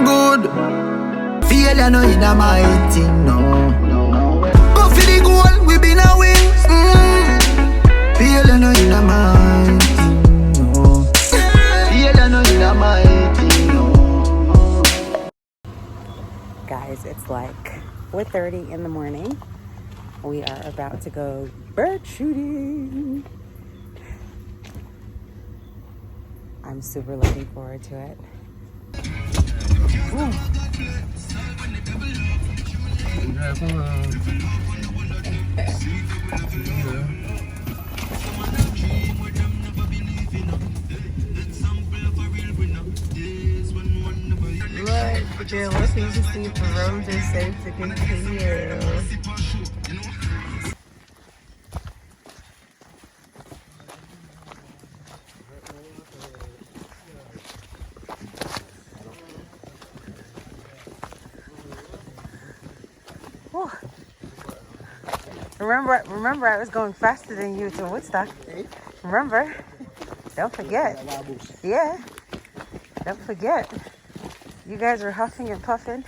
no good. Failure no in a my thing, no. But for the goal, we been a win. Failure no in a my thing, no. Failure no in a my thing, no. Guys, it's like 4:30 in the morning. We are about to go bird shooting. I'm super looking forward to it. Ooh. Look, they're looking to see if the roads are safe to continue. Whew. Remember, I was going faster than you to Woodstock. Remember? Don't forget. Yeah. Don't forget. You guys were huffing and puffing.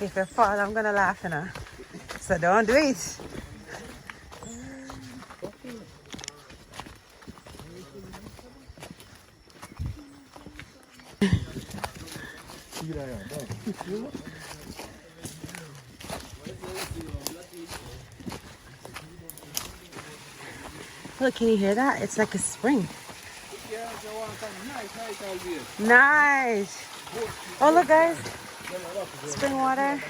If you fall, I'm gonna laugh, you know. So don't do it. Look, can you hear that? It's like a spring. Nice. Oh, look, guys. Spring water.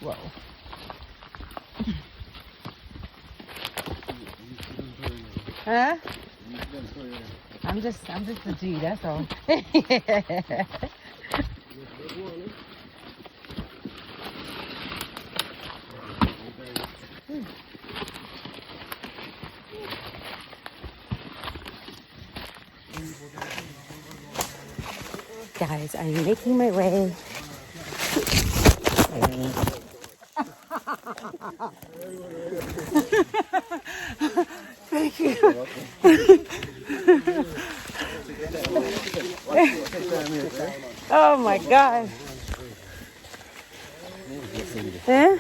Whoa. Huh? I'm just a G, that's all. Guys, I'm making my way. Thank you. Oh my God. Eh?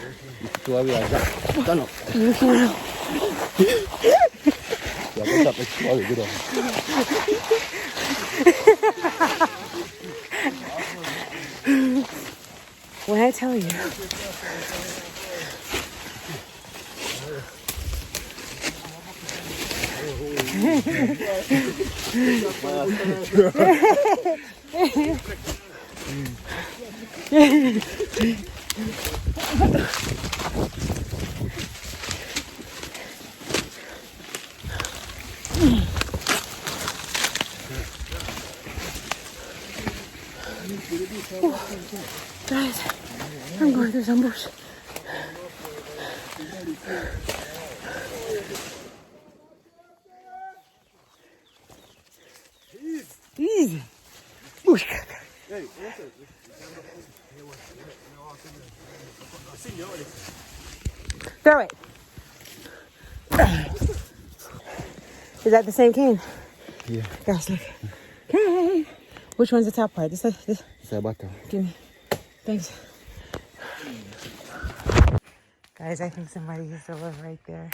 When I tell you. Guys, I'm going through some bush. Easy. Bush. Throw it. Is that the same cane? Yeah. Gosh, look. Okay. Which one's the top part? This. It's the bottom. Give me. Thanks. Guys, I think somebody used to live right there.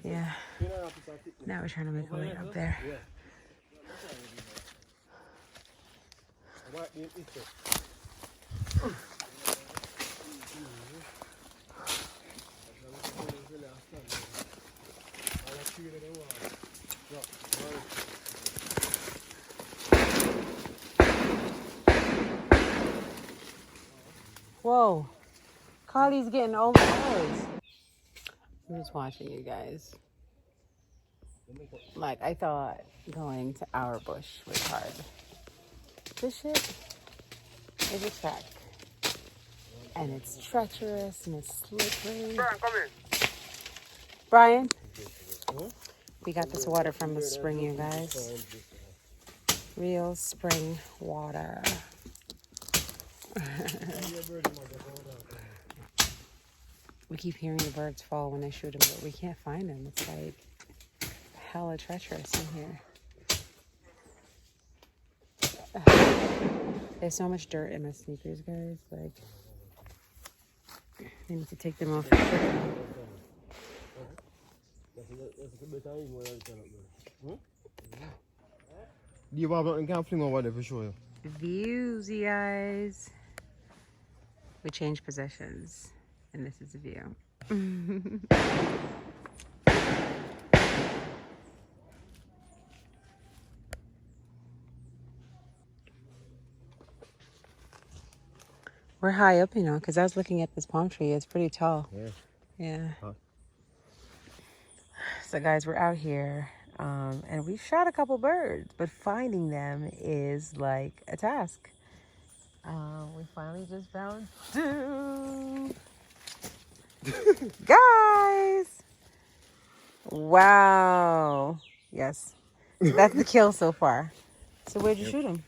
Yeah. Now we're trying to make a way up there. Whoa. Carly's getting overloads. I'm just watching you guys. Like, I thought going to our bush was hard. This shit is a trek. And it's treacherous and it's slippery. Brian, come in. Brian, we got this water from the spring, you guys. Real spring water. We keep hearing the birds fall when I shoot them, but we can't find them. It's like hella treacherous in here. There's so much dirt in my sneakers, guys. Like, I need to take them off. You can fling over there for sure. Views, you guys. We changed positions, and this is the view. We're high up, you know, because I was looking at this palm tree. It's pretty tall. Yeah. Yeah. Huh. So, guys, we're out here, and we've shot a couple birds, but finding them is like a task. We finally just found 2. Guys! Wow. Yes. So that's the kill so far. So where'd you shoot him?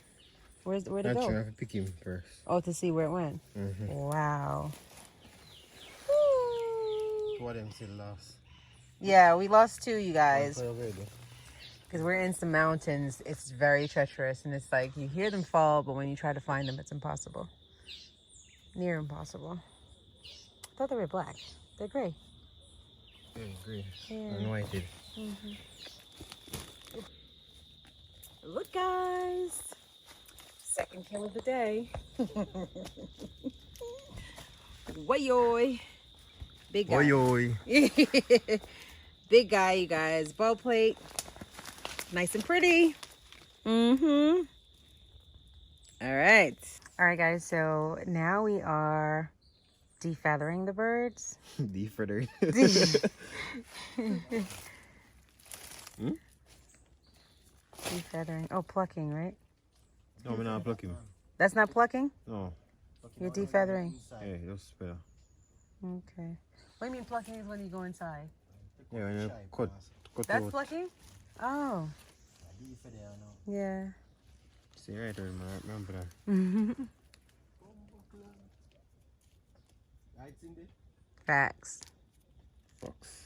Where'd it go? I have to pick him first. Oh, to see where it went. Mm-hmm. Wow. Two of them still lost. Yeah, we lost 2, you guys. Because we're in some mountains. It's very treacherous, and it's like you hear them fall, but when you try to find them, it's impossible. Near impossible. I thought they were black. They're gray. Yeah, green. Yeah. And whited. Mm-hmm. Look, guys. Second kill of the day. Way-oy. Big guy. Oi. Big guy, you guys. Bow plate. Nice and pretty. Mm-hmm. All right. All right, guys. So now we are defeathering the birds. Defeathering. Defeathering. Oh, plucking, right? No, we're not plucking. That's not plucking? No. You're defeathering. Yeah, just better. Okay. What do you mean plucking is when you go inside? Yeah, and you cut That's out. plucking? Oh. Yeah. See, right there, man. Remember that. Facts. Fox.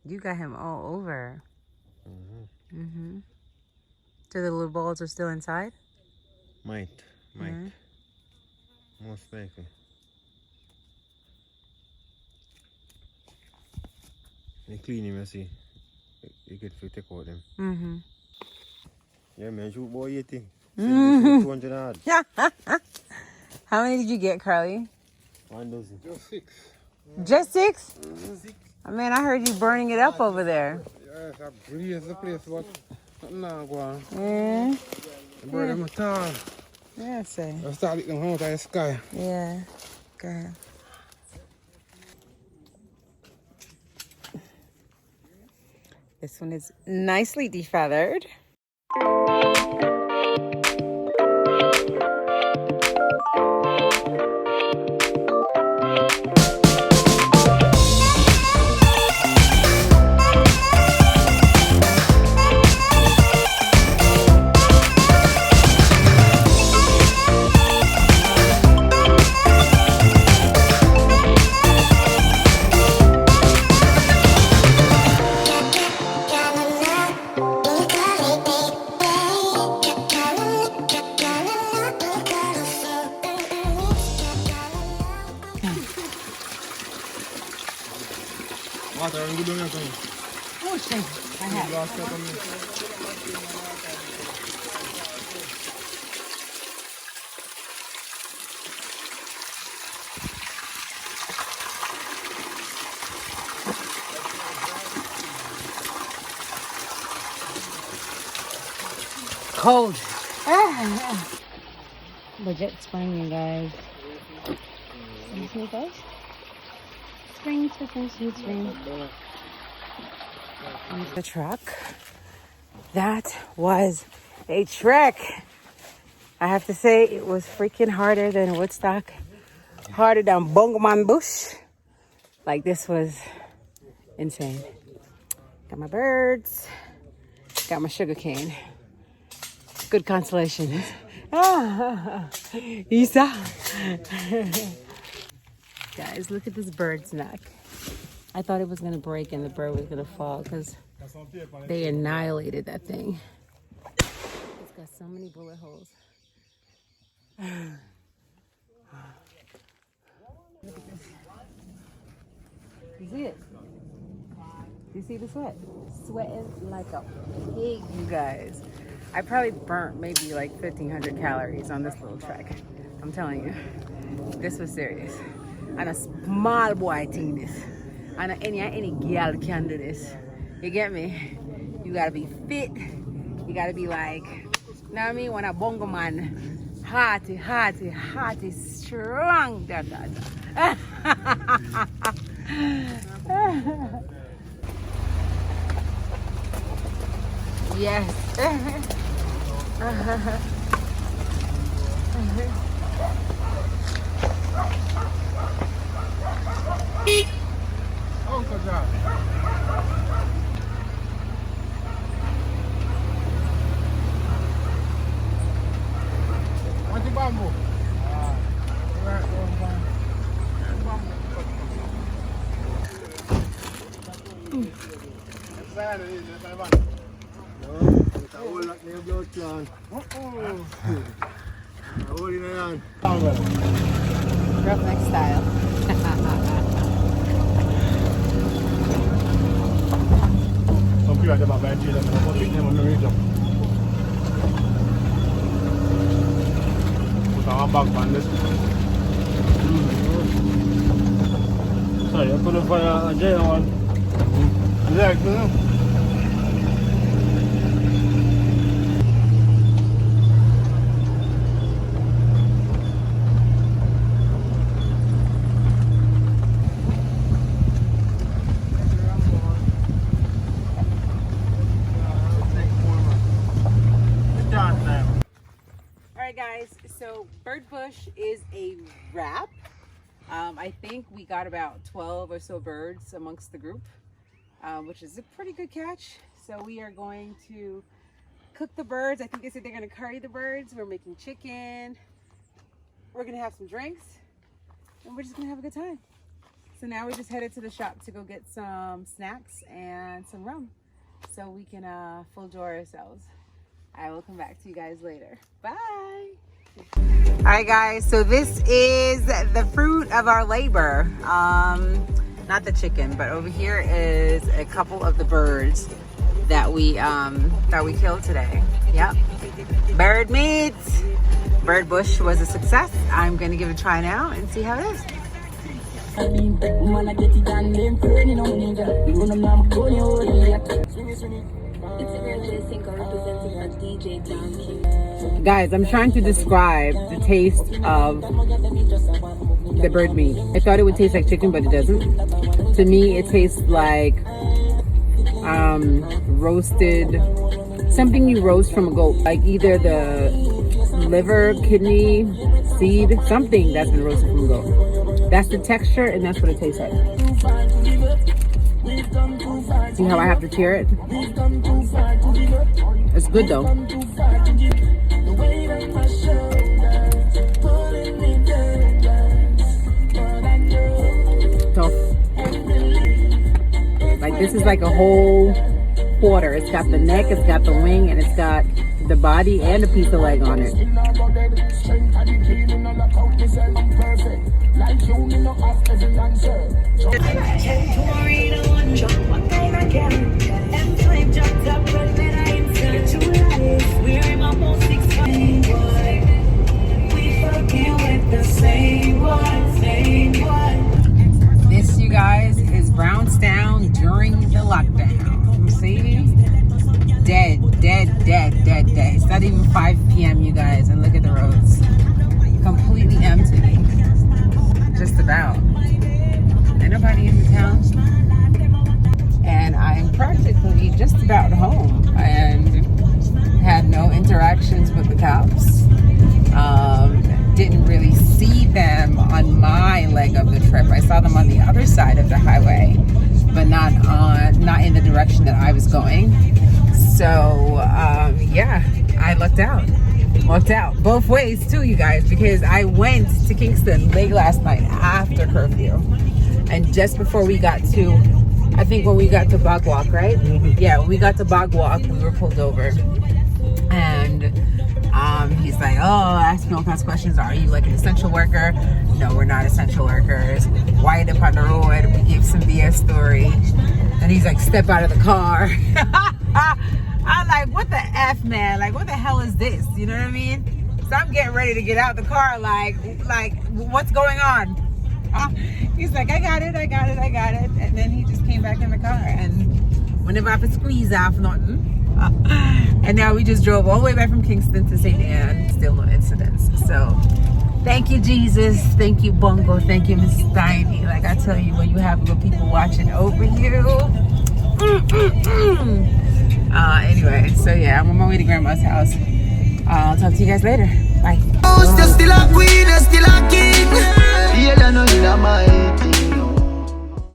You got him all over. Mm-hmm. So the little balls are still inside? Might. Yeah. Most likely. You clean him, you see. You get to take out them. Mm-hmm. Yeah, man, shoot boy 80. 200 hard. How many did you get, Carly? 1 dozen. Just 6. Just 6? Man, I heard you burning it up over there. Yes, I breeze the place, but not go on. Yeah. The bird them tall. Yeah, I say. I started them out of the sky. Yeah. Go ahead. This one is nicely defeathered. Water and good on your tongue. Oh, shit. I have. Last step on me. Cold. Legit spring, you guys. You see those? spring, sweet spring, sweet spring. The truck. That was a trek. I have to say it was freaking harder than Woodstock. Harder than Bongoman Bush. Like this was insane. Got my birds. Got my sugar cane. Good consolation. Isa. Guys, look at this bird's neck. I thought it was gonna break and the bird was gonna fall because they annihilated that thing. It's got so many bullet holes. Look at this. You see it? You see the sweat? Sweating like a pig, you guys. I probably burnt maybe like 1,500 calories on this little trek. I'm telling you, this was serious. And a small boy thing this. And any girl can do this. You get me? You gotta be fit. You gotta be like, you know what I mean? When a bongo man, hearty, strong. Yes. Uncle John. What's the bamboo? Roughneck style. Some people have about 20 and I'm putting them on the region. Put our back on this. Sorry, I couldn't find a jail one. Leg, you know? Guys, so Bird Bush is a wrap. I think we got about 12 or so birds amongst the group, which is a pretty good catch. So we are going to cook the birds. I think they said they're going to curry the birds. We're making chicken. We're going to have some drinks and we're just going to have a good time. So now we just headed to the shop to go get some snacks and some rum so we can full draw ourselves. I will come back to you guys later. Bye. All right, guys. So this is the fruit of our labor. Not the chicken, but over here is a couple of the birds that we killed today. Yep. Bird meat. Bird Bush was a success. I'm gonna give it a try now and see how it is. Guys, I'm trying to describe the taste of the bird meat. I thought it would taste like chicken, but it doesn't. To me, it tastes like roasted, something you roast from a goat, like either the liver, kidney, seed, something that's been roasted from a goat. That's the texture, and that's what it tastes like. See how I have to tear it? It's good though. So, like this is like a whole quarter. It's got the neck, it's got the wing, and it's got the body and a piece of leg on it. This, you guys, is Brownstown during the lockdown. See? Dead. It's not even 5 p.m. you guys, and look at the roads. Completely empty. Just about. Ain't nobody in the town. And I'm practically just about home and had no interactions with the cops. Didn't really see them on my leg of the trip. I saw them on the other side of the highway, but not in the direction that I was going. So yeah, I lucked out both ways too, you guys, because I went to Kingston late last night after curfew, and just before we got to, I think when we got to Bog Walk, right? Yeah, when we got to Bog Walk, we were pulled over, and he's like, oh, ask me all kinds of questions. Are you like an essential worker? No, we're not essential workers. Wired up on the road. We gave some BS story. And he's like, step out of the car. I'm like, what the F, man? Like, what the hell is this? You know what I mean? So I'm getting ready to get out the car, like what's going on? He's like, I got it. And then he just came back in the car. And whenever I could squeeze off, nothing. And now we just drove all the way back from Kingston to St. Anne, still no incidents. So thank you, Jesus. Thank you, Bungo. Thank you, Miss Steiny. Like I tell you, when you have good people watching over you. Anyway, so yeah, I'm on my way to Grandma's house. I'll talk to you guys later. Bye. Still a queen, still a king. Feel I know in my